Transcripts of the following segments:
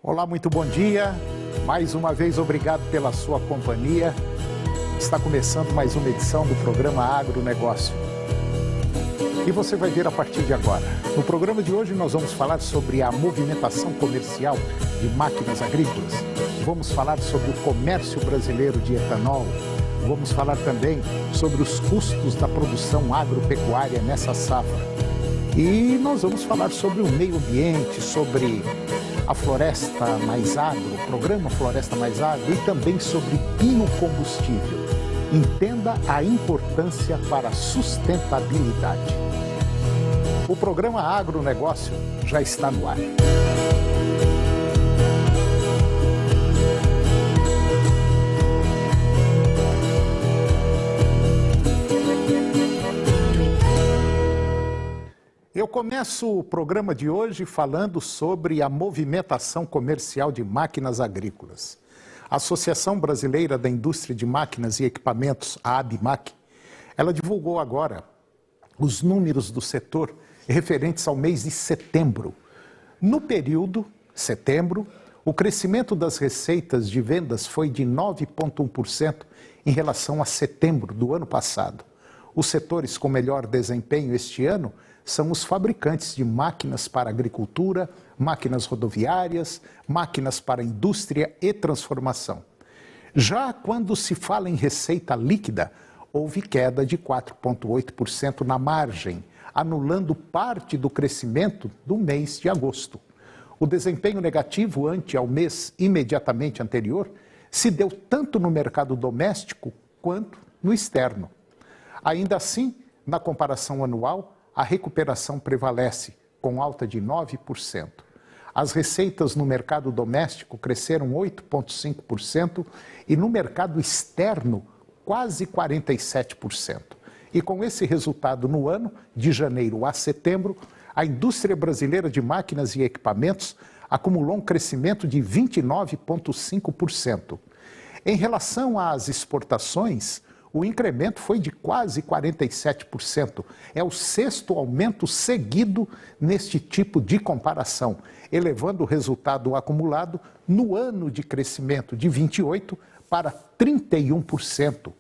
Olá, muito bom dia. Mais uma vez, obrigado pela sua companhia. Está começando mais uma edição do programa Agronegócio. E você vai ver a partir de agora. No programa de hoje nós vamos falar sobre a movimentação comercial de máquinas agrícolas. Vamos falar sobre o comércio brasileiro de etanol. Vamos falar também sobre os custos da produção agropecuária nessa safra. E nós vamos falar sobre o meio ambiente, sobre a Floresta Mais Agro, o programa Floresta Mais Agro, e também sobre biocombustível. Entenda a importância para a sustentabilidade. O programa Agronegócio já está no ar. Eu começo o programa de hoje falando sobre a movimentação comercial de máquinas agrícolas. A Associação Brasileira da Indústria de Máquinas e Equipamentos, a ABMAQ, ela divulgou agora os números do setor referentes ao mês de setembro. No período, setembro, o crescimento das receitas de vendas foi de 9,1% em relação a setembro do ano passado. Os setores com melhor desempenho este ano são os fabricantes de máquinas para agricultura, máquinas rodoviárias, máquinas para indústria e transformação. Já quando se fala em receita líquida, houve queda de 4,8% na margem, anulando parte do crescimento do mês de agosto. O desempenho negativo ante ao mês imediatamente anterior se deu tanto no mercado doméstico quanto no externo. Ainda assim, na comparação anual, a recuperação prevalece, com alta de 9%. As receitas no mercado doméstico cresceram 8,5% e no mercado externo, quase 47%. E com esse resultado no ano, de janeiro a setembro, a indústria brasileira de máquinas e equipamentos acumulou um crescimento de 29,5%. Em relação às exportações, o incremento foi de quase 47%. É o sexto aumento seguido neste tipo de comparação, elevando o resultado acumulado no ano de crescimento de 28% para 31%.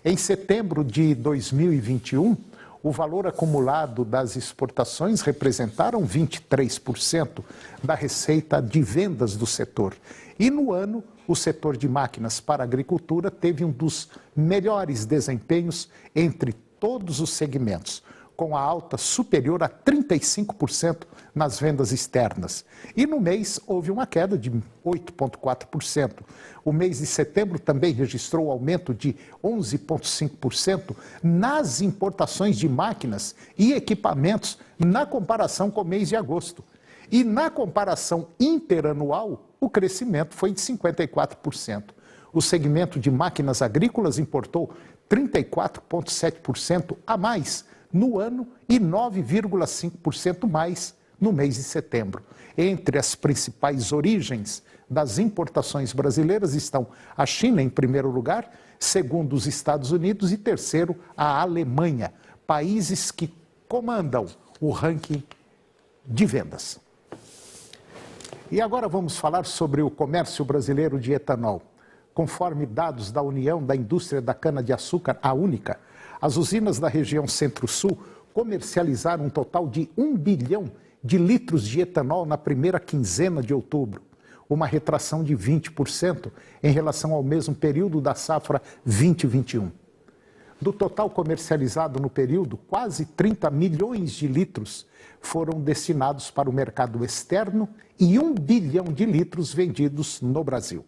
Em setembro de 2021, o valor acumulado das exportações representaram 23% da receita de vendas do setor. E no ano, o setor de máquinas para a agricultura teve um dos melhores desempenhos entre todos os segmentos, com a alta superior a 35% nas vendas externas. E no mês houve uma queda de 8,4%. O mês de setembro também registrou aumento de 11,5% nas importações de máquinas e equipamentos na comparação com o mês de agosto. E na comparação interanual, o crescimento foi de 54%. O segmento de máquinas agrícolas importou 34,7% a mais no ano e 9,5% mais no mês de setembro. Entre as principais origens das importações brasileiras estão a China em primeiro lugar, segundo os Estados Unidos e terceiro a Alemanha, países que comandam o ranking de vendas. E agora vamos falar sobre o comércio brasileiro de etanol. Conforme dados da União da Indústria da Cana-de-Açúcar, a Única, as usinas da região Centro-Sul comercializaram um total de 1 bilhão de litros de etanol na primeira quinzena de outubro, uma retração de 20% em relação ao mesmo período da safra 2021. Do total comercializado no período, quase 30 milhões de litros foram destinados para o mercado externo e 1 bilhão de litros vendidos no Brasil.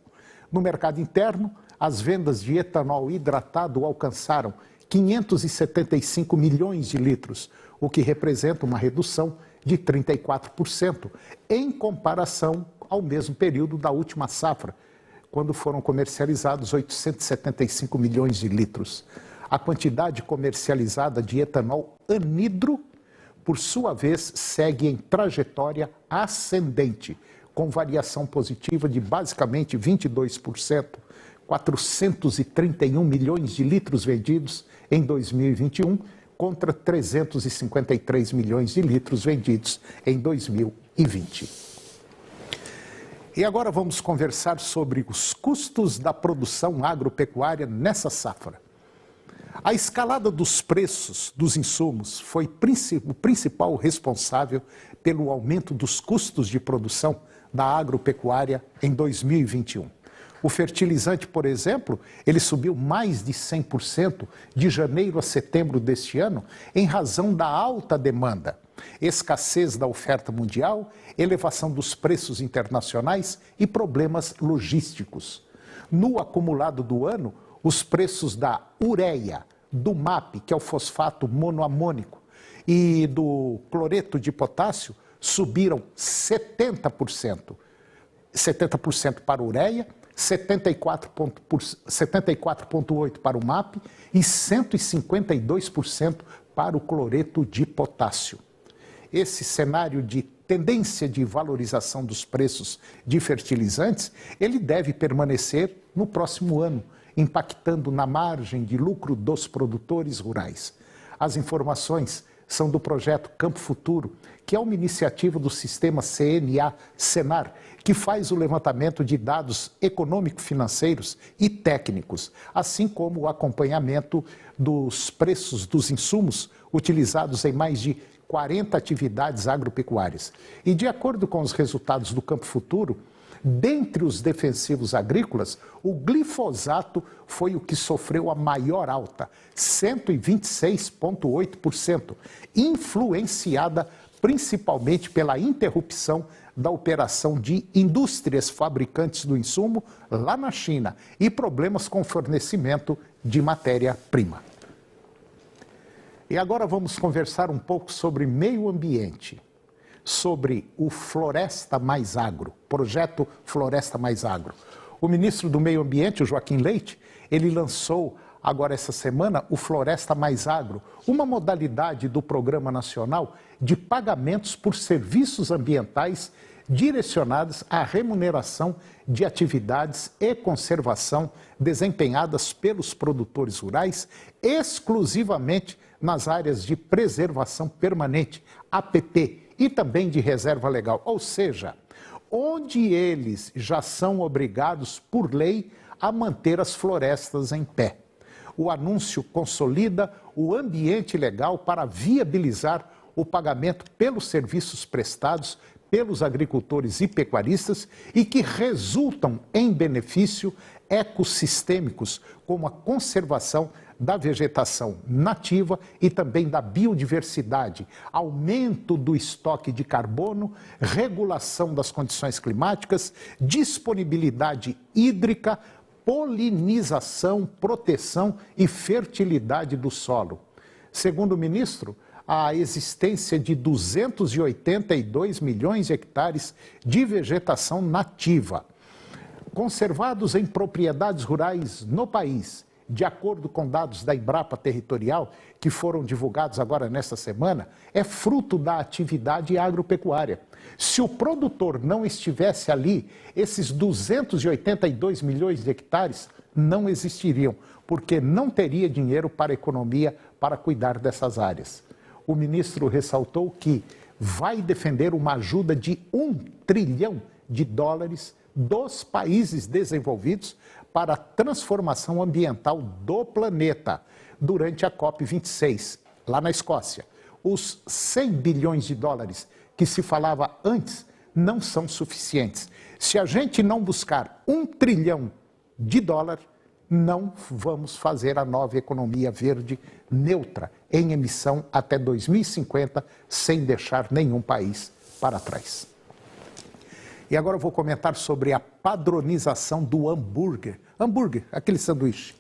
No mercado interno, as vendas de etanol hidratado alcançaram 575 milhões de litros, o que representa uma redução de 34% em comparação ao mesmo período da última safra, quando foram comercializados 875 milhões de litros. A quantidade comercializada de etanol anidro, por sua vez, segue em trajetória ascendente, com variação positiva de basicamente 22%, 431 milhões de litros vendidos em 2021, contra 353 milhões de litros vendidos em 2020. E agora vamos conversar sobre os custos da produção agropecuária nessa safra. A escalada dos preços dos insumos foi o principal responsável pelo aumento dos custos de produção da agropecuária em 2021. O fertilizante, por exemplo, ele subiu mais de 100% de janeiro a setembro deste ano em razão da alta demanda, escassez da oferta mundial, elevação dos preços internacionais e problemas logísticos. No acumulado do ano, os preços da ureia, do MAP, que é o fosfato monoamônico, e do cloreto de potássio subiram 70%. 70% para a ureia, 74,8% para o MAP e 152% para o cloreto de potássio. Esse cenário de tendência de valorização dos preços de fertilizantes, ele deve permanecer no próximo ano, impactando na margem de lucro dos produtores rurais. As informações são do projeto Campo Futuro, que é uma iniciativa do sistema CNA-Senar, que faz o levantamento de dados econômico-financeiros e técnicos, assim como o acompanhamento dos preços dos insumos utilizados em mais de 40 atividades agropecuárias. E de acordo com os resultados do Campo Futuro, dentre os defensivos agrícolas, o glifosato foi o que sofreu a maior alta, 126,8%, influenciada principalmente pela interrupção da operação de indústrias fabricantes do insumo lá na China e problemas com fornecimento de matéria-prima. E agora vamos conversar um pouco sobre meio ambiente, sobre o Floresta Mais Agro, projeto Floresta Mais Agro. O ministro do Meio Ambiente, o Joaquim Leite, ele lançou agora essa semana o Floresta Mais Agro, uma modalidade do Programa Nacional de pagamentos por serviços ambientais direcionados à remuneração de atividades e conservação desempenhadas pelos produtores rurais exclusivamente nas áreas de preservação permanente, APP, e também de reserva legal, ou seja, onde eles já são obrigados por lei a manter as florestas em pé. O anúncio consolida o ambiente legal para viabilizar o pagamento pelos serviços prestados pelos agricultores e pecuaristas e que resultam em benefício ecossistêmicos, como a conservação da vegetação nativa e também da biodiversidade, aumento do estoque de carbono, regulação das condições climáticas, disponibilidade hídrica, polinização, proteção e fertilidade do solo. Segundo o ministro, a existência de 282 milhões de hectares de vegetação nativa, conservados em propriedades rurais no país, de acordo com dados da Embrapa Territorial, que foram divulgados agora nesta semana, é fruto da atividade agropecuária. Se o produtor não estivesse ali, esses 282 milhões de hectares não existiriam, porque não teria dinheiro para a economia para cuidar dessas áreas. O ministro ressaltou que vai defender uma ajuda de US$ 1 trilhão dos países desenvolvidos para a transformação ambiental do planeta durante a COP26, lá na Escócia. Os US$ 100 bilhões que se falava antes não são suficientes. Se a gente não buscar US$ 1 trilhão, não vamos fazer a nova economia verde neutra em emissão até 2050, sem deixar nenhum país para trás. E agora eu vou comentar sobre a padronização do hambúrguer. Hambúrguer, aquele sanduíche.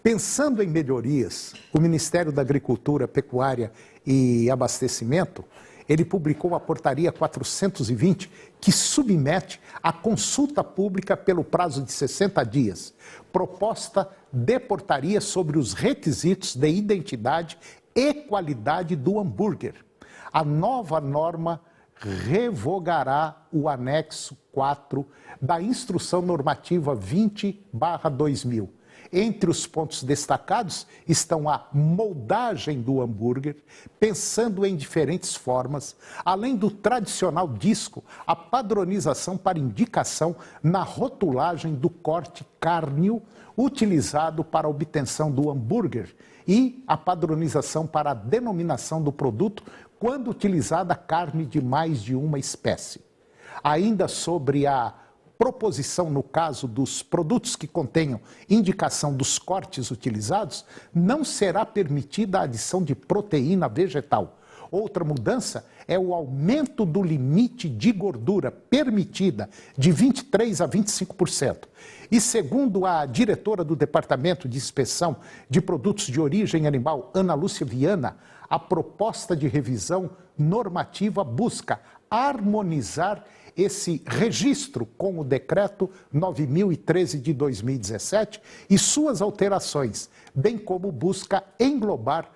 Pensando em melhorias, o Ministério da Agricultura, Pecuária e Abastecimento, ele publicou a Portaria 420, que submete à consulta pública pelo prazo de 60 dias, proposta de portaria sobre os requisitos de identidade e qualidade do hambúrguer. A nova norma revogará o anexo 4 da Instrução Normativa 20/2000, Entre os pontos destacados estão a moldagem do hambúrguer, pensando em diferentes formas, além do tradicional disco, a padronização para indicação na rotulagem do corte cárneo utilizado para a obtenção do hambúrguer e a padronização para a denominação do produto quando utilizada carne de mais de uma espécie. Ainda sobre a proposição no caso dos produtos que contenham indicação dos cortes utilizados, não será permitida a adição de proteína vegetal. Outra mudança é o aumento do limite de gordura permitida de 23% a 25%. E segundo a diretora do Departamento de Inspeção de Produtos de Origem Animal, Ana Lúcia Viana, a proposta de revisão normativa busca harmonizar esse registro com o Decreto 9.013 de 2017 e suas alterações, bem como busca englobar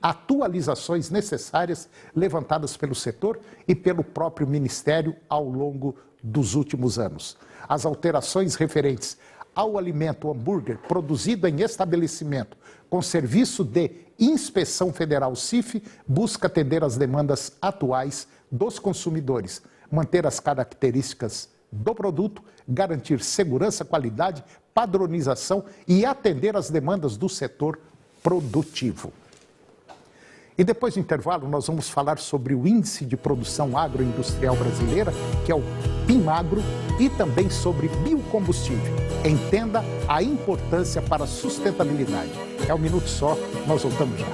atualizações necessárias levantadas pelo setor e pelo próprio Ministério ao longo dos últimos anos. As alterações referentes ao alimento hambúrguer produzido em estabelecimento com serviço de inspeção federal CIF busca atender às demandas atuais dos consumidores, manter as características do produto, garantir segurança, qualidade, padronização e atender às demandas do setor produtivo. E depois do intervalo nós vamos falar sobre o Índice de Produção Agroindustrial Brasileira, que é o PIMAGRO, e também sobre biocombustível. Entenda a importância para a sustentabilidade. É um minuto só, nós voltamos já.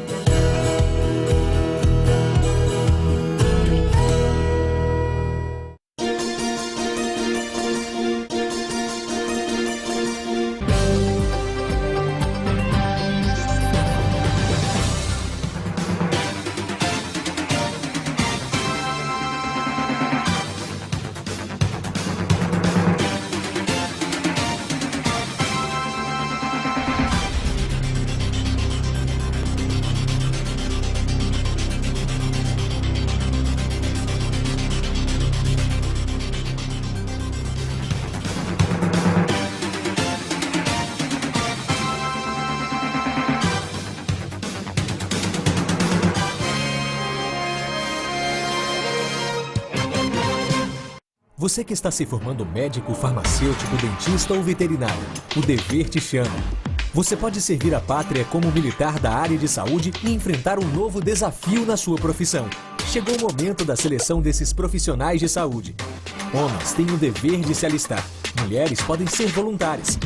Você que está se formando médico, farmacêutico, dentista ou veterinário, o dever te chama. Você pode servir a pátria como militar da área de saúde e enfrentar um novo desafio na sua profissão. Chegou o momento da seleção desses profissionais de saúde. Homens têm o dever de se alistar. Mulheres podem ser voluntárias.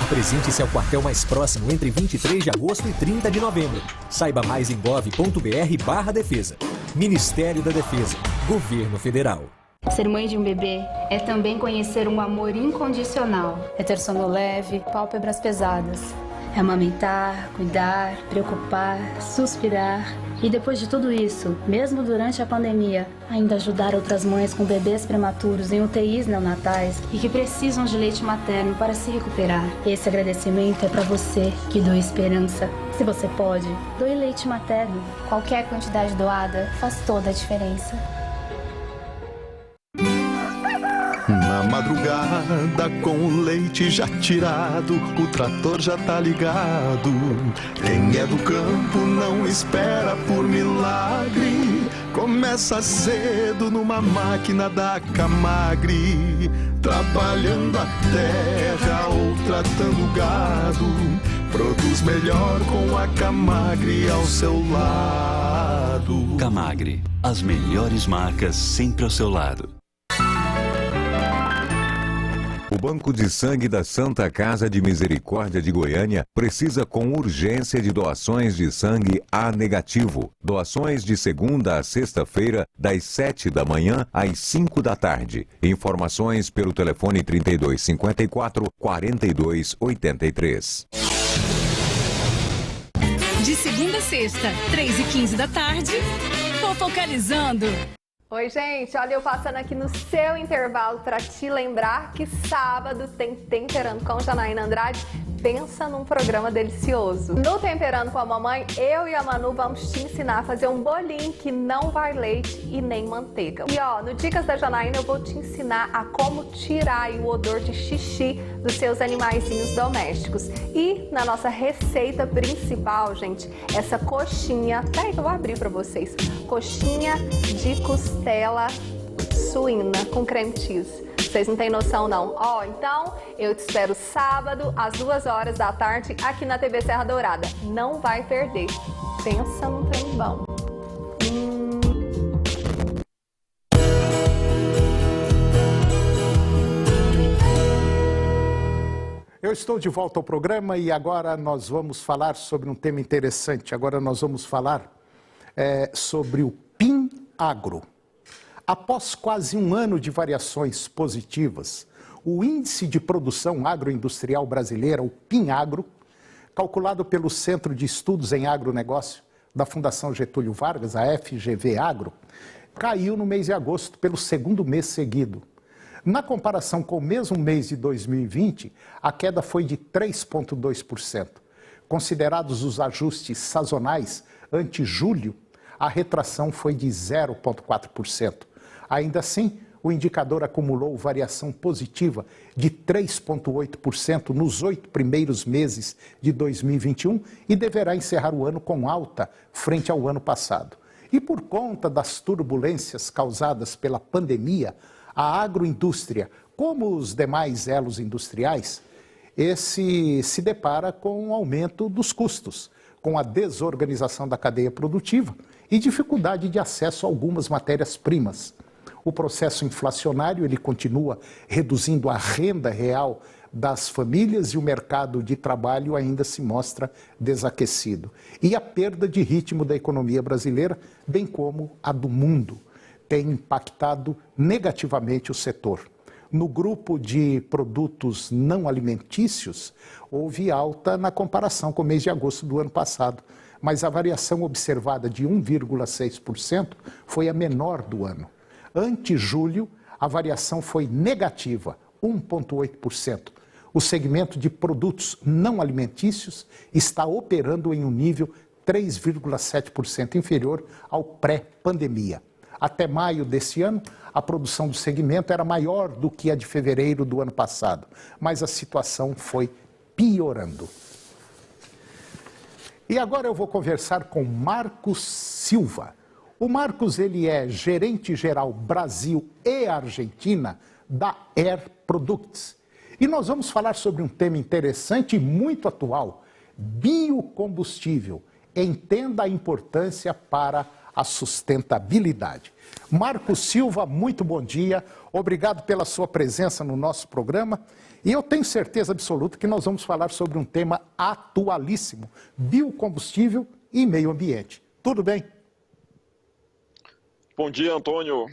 Apresente-se ao quartel mais próximo entre 23 de agosto e 30 de novembro. Saiba mais em gov.br/defesa. Ministério da Defesa. Governo Federal. Ser mãe de um bebê é também conhecer um amor incondicional. É ter sono leve, pálpebras pesadas. É amamentar, cuidar, preocupar, suspirar. E depois de tudo isso, mesmo durante a pandemia, ainda ajudar outras mães com bebês prematuros em UTIs neonatais e que precisam de leite materno para se recuperar. Esse agradecimento é para você que doa esperança. Se você pode, doe leite materno. Qualquer quantidade doada faz toda a diferença. Na madrugada, com o leite já tirado, o trator já tá ligado. Quem é do campo não espera por milagre. Começa cedo numa máquina da Camagre, trabalhando a terra ou tratando o gado. Produz melhor com a Camagre ao seu lado. Camagre, as melhores marcas sempre ao seu lado. O Banco de Sangue da Santa Casa de Misericórdia de Goiânia precisa com urgência de doações de sangue A negativo. Doações de segunda a sexta-feira, das 7 da manhã às 5 da tarde. Informações pelo telefone 3254-4283. De segunda a sexta, 3h15 da tarde, Fofocalizando. Oi, gente, olha eu passando aqui no seu intervalo para te lembrar que sábado tem Temperando com Janaína Andrade. Pensa num programa delicioso. No Temperando com a Mamãe, eu e a Manu vamos te ensinar a fazer um bolinho que não vai leite e nem manteiga. E ó, no Dicas da Janaína eu vou te ensinar a como tirar aí o odor de xixi dos seus animaizinhos domésticos. E na nossa receita principal, gente, essa coxinha, peraí que eu vou abrir para vocês, coxinha de costela suína com creme cheese. Vocês não têm noção, não. Ó, então eu te espero sábado, às 2h da tarde, aqui na TV Serra Dourada. Não vai perder. Pensa num trem bom. Eu estou de volta ao programa e agora nós vamos falar sobre um tema interessante. Agora nós vamos falar sobre o PIN Agro. Após quase um ano de variações positivas, o Índice de Produção Agroindustrial Brasileira, o PIN-Agro, calculado pelo Centro de Estudos em Agronegócio da Fundação Getúlio Vargas, a FGV-Agro, caiu no mês de agosto pelo segundo mês seguido. Na comparação com o mesmo mês de 2020, a queda foi de 3,2%. Considerados os ajustes sazonais ante julho, a retração foi de 0,4%. Ainda assim, o indicador acumulou variação positiva de 3,8% nos 8 primeiros meses de 2021 e deverá encerrar o ano com alta frente ao ano passado. E por conta das turbulências causadas pela pandemia, a agroindústria, como os demais elos industriais, se depara com o aumento dos custos, com a desorganização da cadeia produtiva e dificuldade de acesso a algumas matérias-primas. O processo inflacionário ele continua reduzindo a renda real das famílias e o mercado de trabalho ainda se mostra desaquecido. E a perda de ritmo da economia brasileira, bem como a do mundo, tem impactado negativamente o setor. No grupo de produtos não alimentícios, houve alta na comparação com o mês de agosto do ano passado, mas a variação observada de 1,6% foi a menor do ano. Ante julho, a variação foi negativa, 1,8%. O segmento de produtos não alimentícios está operando em um nível 3,7% inferior ao pré-pandemia. Até maio desse ano, a produção do segmento era maior do que a de fevereiro do ano passado, mas a situação foi piorando. E agora eu vou conversar com Marcos Silva. O Marcos ele é gerente-geral Brasil e Argentina da Air Products. E nós vamos falar sobre um tema interessante e muito atual, biocombustível. Entenda a importância para a sustentabilidade. Marcos Silva, muito bom dia. Obrigado pela sua presença no nosso programa. E eu tenho certeza absoluta que nós vamos falar sobre um tema atualíssimo, biocombustível e meio ambiente. Tudo bem? Bom dia, Antônio.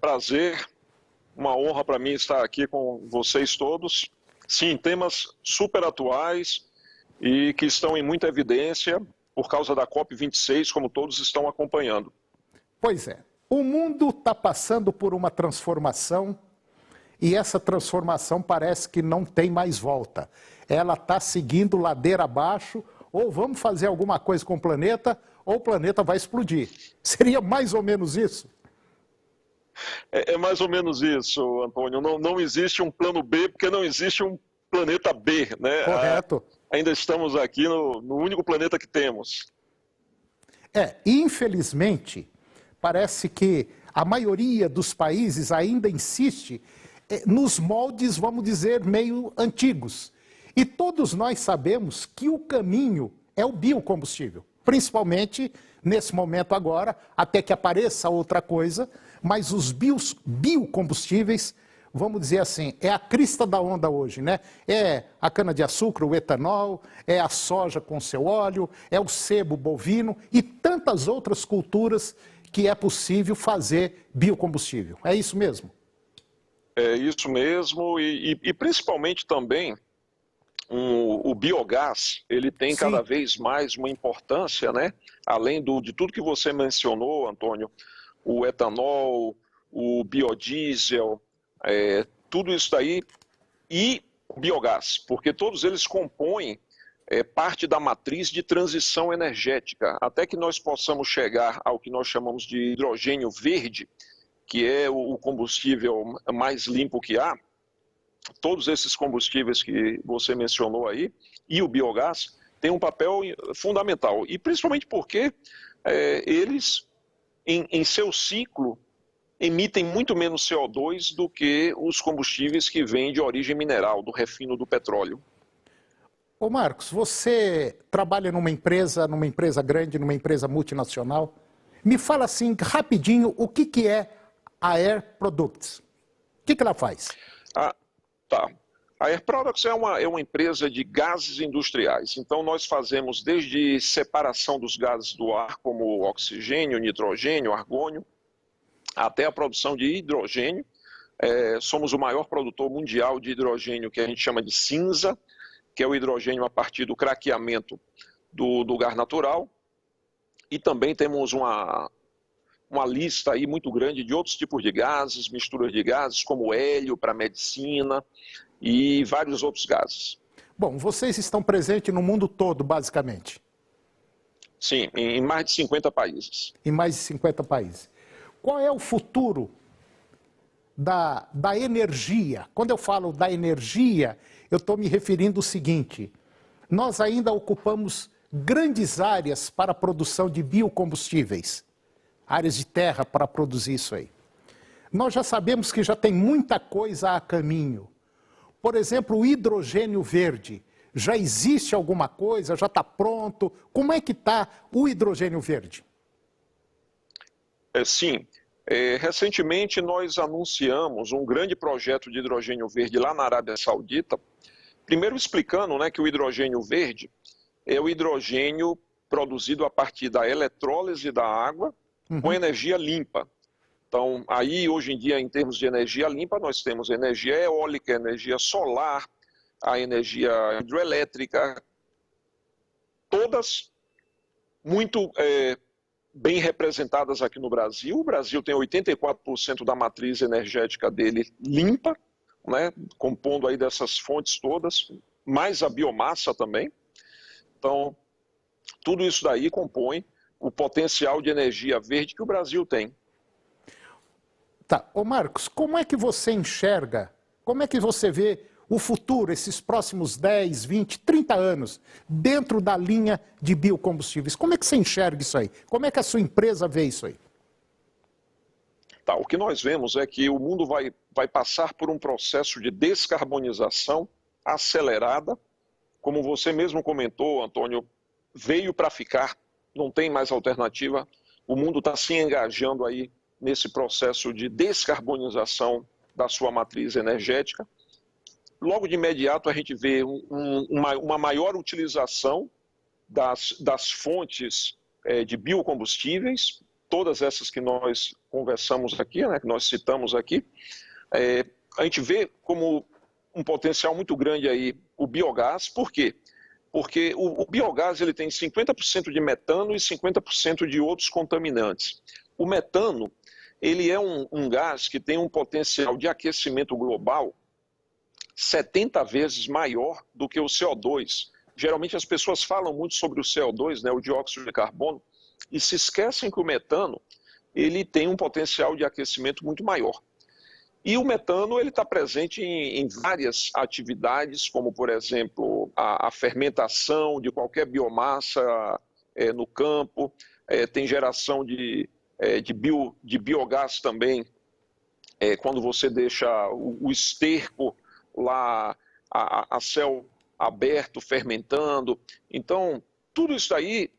Prazer, uma honra para mim estar aqui com vocês todos. Sim, temas super atuais e que estão em muita evidência por causa da COP26, como todos estão acompanhando. Pois é. O mundo está passando por uma transformação e essa transformação parece que não tem mais volta. Ela está seguindo ladeira abaixo, ou vamos fazer alguma coisa com o planeta, ou o planeta vai explodir. Seria mais ou menos isso? É mais ou menos isso, Antônio. Não existe um plano B, porque não existe um planeta B, né? Correto. Ainda estamos aqui no único planeta que temos. Infelizmente, parece que a maioria dos países ainda insiste nos moldes, vamos dizer, meio antigos. E todos nós sabemos que o caminho é o biocombustível. Principalmente nesse momento agora, até que apareça outra coisa, mas os biocombustíveis, vamos dizer assim, é a crista da onda hoje, né? É a cana-de-açúcar, o etanol, é a soja com seu óleo, é o sebo bovino e tantas outras culturas que é possível fazer biocombustível. É isso mesmo? É isso mesmo e principalmente também o biogás, ele tem Sim. cada vez mais uma importância, né? Além de tudo que você mencionou, Antônio, o etanol, o biodiesel, tudo isso daí, e o biogás, porque todos eles compõem parte da matriz de transição energética, até que nós possamos chegar ao que nós chamamos de hidrogênio verde, que é o combustível mais limpo que há. Todos esses combustíveis que você mencionou aí, e o biogás, têm um papel fundamental, e principalmente porque eles, em seu ciclo, emitem muito menos CO2 do que os combustíveis que vêm de origem mineral, do refino do petróleo. Ô Marcos, você trabalha numa empresa grande, numa empresa multinacional. Me fala assim, rapidinho, o que é a Air Products? O que ela faz? Tá. A Air Products é uma empresa de gases industriais. Então, nós fazemos desde separação dos gases do ar, como oxigênio, nitrogênio, argônio, até a produção de hidrogênio. Somos o maior produtor mundial de hidrogênio, que a gente chama de cinza, que é o hidrogênio a partir do craqueamento do gás natural. E também temos uma lista aí muito grande de outros tipos de gases, misturas de gases, como hélio para medicina e vários outros gases. Bom, vocês estão presentes no mundo todo, basicamente? Sim, em mais de 50 países. Em mais de 50 países. Qual é o futuro da energia? Quando eu falo da energia, eu estou me referindo ao seguinte: nós ainda ocupamos grandes áreas para a produção de biocombustíveis, áreas de terra para produzir isso aí. Nós já sabemos que já tem muita coisa a caminho. Por exemplo, o hidrogênio verde. Já existe alguma coisa? Já está pronto? Como é que está o hidrogênio verde? Sim. Recentemente nós anunciamos um grande projeto de hidrogênio verde lá na Arábia Saudita. Primeiro explicando, né, que o hidrogênio verde é o hidrogênio produzido a partir da eletrólise da água com energia limpa. Então, aí hoje em dia, em termos de energia limpa, nós temos energia eólica, energia solar, a energia hidroelétrica, todas muito bem representadas aqui no Brasil. O Brasil tem 84% da matriz energética dele limpa, né, compondo aí dessas fontes todas, mais a biomassa também. Então, tudo isso daí compõe o potencial de energia verde que o Brasil tem. Tá. Ô Marcos, como é que você enxerga, como é que você vê o futuro, esses próximos 10, 20, 30 anos, dentro da linha de biocombustíveis? Como é que você enxerga isso aí? Como é que a sua empresa vê isso aí? Tá, o que nós vemos é que o mundo vai passar por um processo de descarbonização acelerada. Como você mesmo comentou, Antônio, veio para ficar, não tem mais alternativa. O mundo está se engajando aí nesse processo de descarbonização da sua matriz energética. Logo de imediato a gente vê uma maior utilização das fontes de biocombustíveis, todas essas que nós conversamos aqui, né, que nós citamos aqui. A gente vê como um potencial muito grande aí o biogás. Por quê? Porque o biogás ele tem 50% de metano e 50% de outros contaminantes. O metano ele é um gás que tem um potencial de aquecimento global 70 vezes maior do que o CO2. Geralmente as pessoas falam muito sobre o CO2, né, o dióxido de carbono, e se esquecem que o metano ele tem um potencial de aquecimento muito maior. E o metano ele está presente em várias atividades, como, por exemplo, a fermentação de qualquer biomassa no campo, tem geração de biogás também, quando você deixa o esterco lá a céu aberto, fermentando. Então, tudo isso aí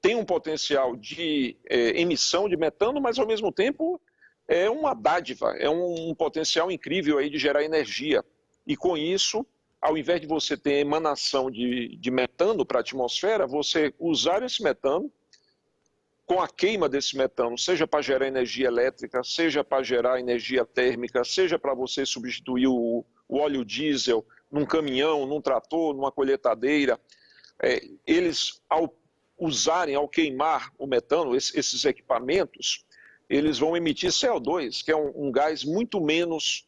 tem um potencial de emissão de metano, mas ao mesmo tempo é uma dádiva, é um potencial incrível aí de gerar energia. E com isso, ao invés de você ter emanação de metano para a atmosfera, você usar esse metano, com a queima desse metano, seja para gerar energia elétrica, seja para gerar energia térmica, seja para você substituir o óleo diesel num caminhão, num trator, numa colheitadeira, eles, ao queimar o metano, esses equipamentos, eles vão emitir CO2, que é um gás muito menos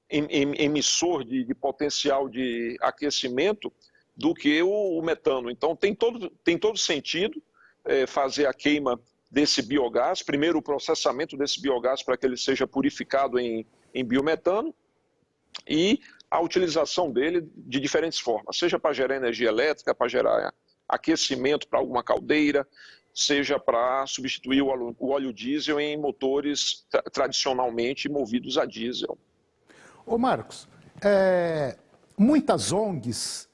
emissor de potencial de aquecimento do que o metano. Então, tem todo sentido fazer a queima desse biogás, primeiro o processamento desse biogás para que ele seja purificado em biometano e a utilização dele de diferentes formas, seja para gerar energia elétrica, para gerar aquecimento para alguma caldeira, seja para substituir o óleo diesel em motores tradicionalmente movidos a diesel. Ô Marcos, muitas ONGs,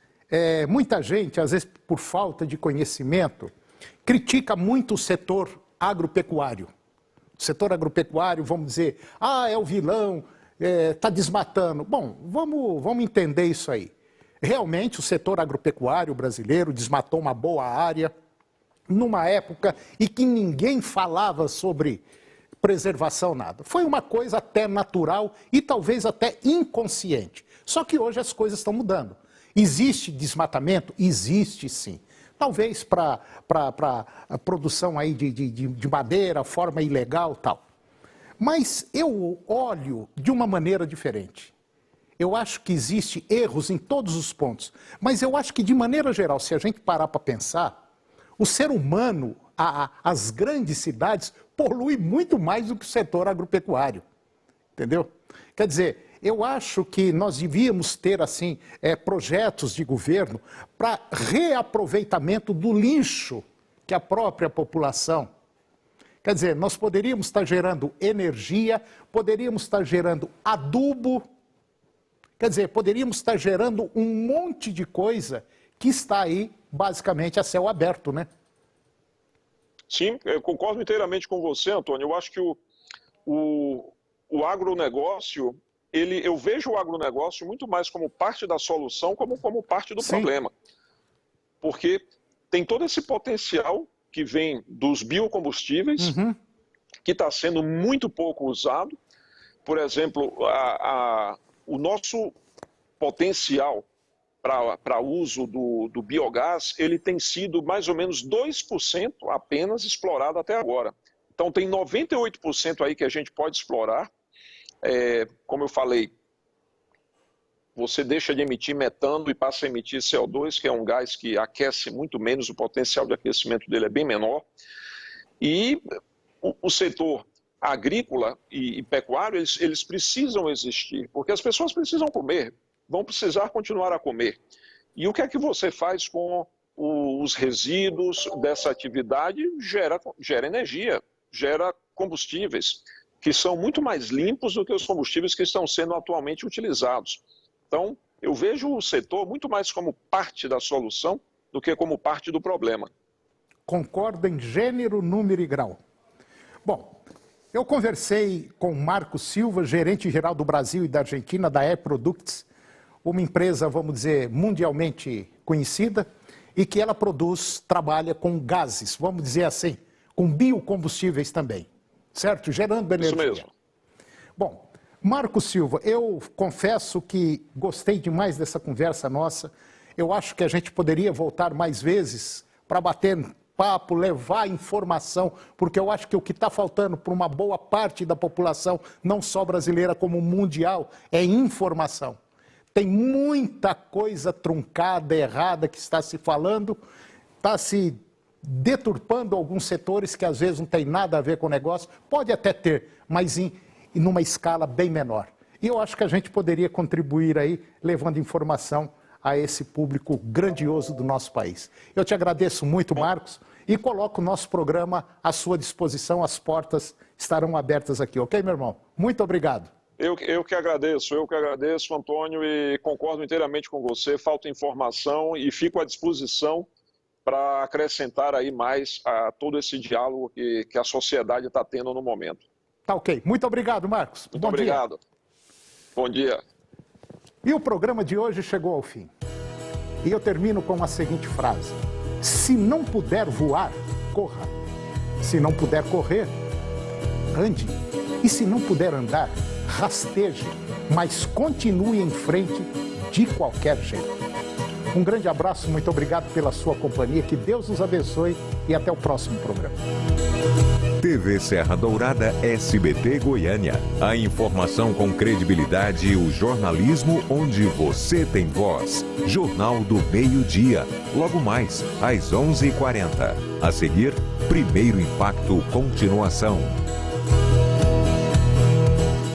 muita gente, às vezes por falta de conhecimento, critica muito o setor agropecuário. O setor agropecuário, vamos dizer, é o vilão, está desmatando. Bom, vamos entender isso aí. Realmente o setor agropecuário brasileiro desmatou uma boa área numa época em que ninguém falava sobre preservação, nada. Foi uma coisa até natural e talvez até inconsciente. Só que hoje as coisas estão mudando. Existe desmatamento? Existe sim. Talvez para a produção aí de madeira, forma ilegal e tal. Mas eu olho de uma maneira diferente. Eu acho que existem erros em todos os pontos. Mas eu acho que, de maneira geral, se a gente parar para pensar, o ser humano, as grandes cidades, polui muito mais do que o setor agropecuário. Entendeu? Quer dizer, eu acho que nós devíamos ter, assim, projetos de governo para reaproveitamento do lixo que a própria população. Quer dizer, nós poderíamos estar gerando energia, poderíamos estar gerando adubo, quer dizer, poderíamos estar gerando um monte de coisa que está aí, basicamente, a céu aberto, né? Sim, eu concordo inteiramente com você, Antônio. Eu acho que o agronegócio, eu vejo o agronegócio muito mais como parte da solução, como parte do problema. Porque tem todo esse potencial que vem dos biocombustíveis, que está sendo muito pouco usado. Por exemplo, o nosso potencial para uso do biogás, ele tem sido mais ou menos 2% apenas explorado até agora. Então tem 98% aí que a gente pode explorar. Como eu falei, você deixa de emitir metano e passa a emitir CO2, que é um gás que aquece muito menos, o potencial de aquecimento dele é bem menor. E o setor agrícola e pecuário, eles precisam existir, porque as pessoas precisam comer, vão precisar continuar a comer. E o que é que você faz com os resíduos dessa atividade? Gera energia, gera combustíveis, que são muito mais limpos do que os combustíveis que estão sendo atualmente utilizados. Então, eu vejo o setor muito mais como parte da solução do que como parte do problema. Concordo em gênero, número e grau. Bom, eu conversei com Marcos Silva, gerente-geral do Brasil e da Argentina, da Air Products, uma empresa, vamos dizer, mundialmente conhecida, e que ela trabalha com gases, vamos dizer assim, com biocombustíveis também, certo? Gerando energia. Isso mesmo. Bom, Marcos Silva, eu confesso que gostei demais dessa conversa nossa. Eu acho que a gente poderia voltar mais vezes para bater papo, levar informação, porque eu acho que o que está faltando para uma boa parte da população, não só brasileira como mundial, é informação. Tem muita coisa truncada, errada que está se falando, está se deturpando alguns setores que às vezes não tem nada a ver com o negócio, pode até ter, mas numa escala bem menor. E eu acho que a gente poderia contribuir aí, levando informação a esse público grandioso do nosso país. Eu te agradeço muito, Marcos, e coloco o nosso programa à sua disposição, as portas estarão abertas aqui, ok, meu irmão? Muito obrigado. Eu que agradeço, Antônio, e concordo inteiramente com você, falta informação e fico à disposição para acrescentar aí mais a todo esse diálogo que a sociedade está tendo no momento. Tá ok. Muito obrigado, Marcos. Muito obrigado. Bom dia. E o programa de hoje chegou ao fim. E eu termino com a seguinte frase: se não puder voar, corra. Se não puder correr, ande. E se não puder andar, rasteje. Mas continue em frente de qualquer jeito. Um grande abraço, muito obrigado pela sua companhia, que Deus nos abençoe e até o próximo programa. TV Serra Dourada, SBT Goiânia. A informação com credibilidade e o jornalismo onde você tem voz. Jornal do Meio-Dia. Logo mais, às 11h40. A seguir, Primeiro Impacto, continuação.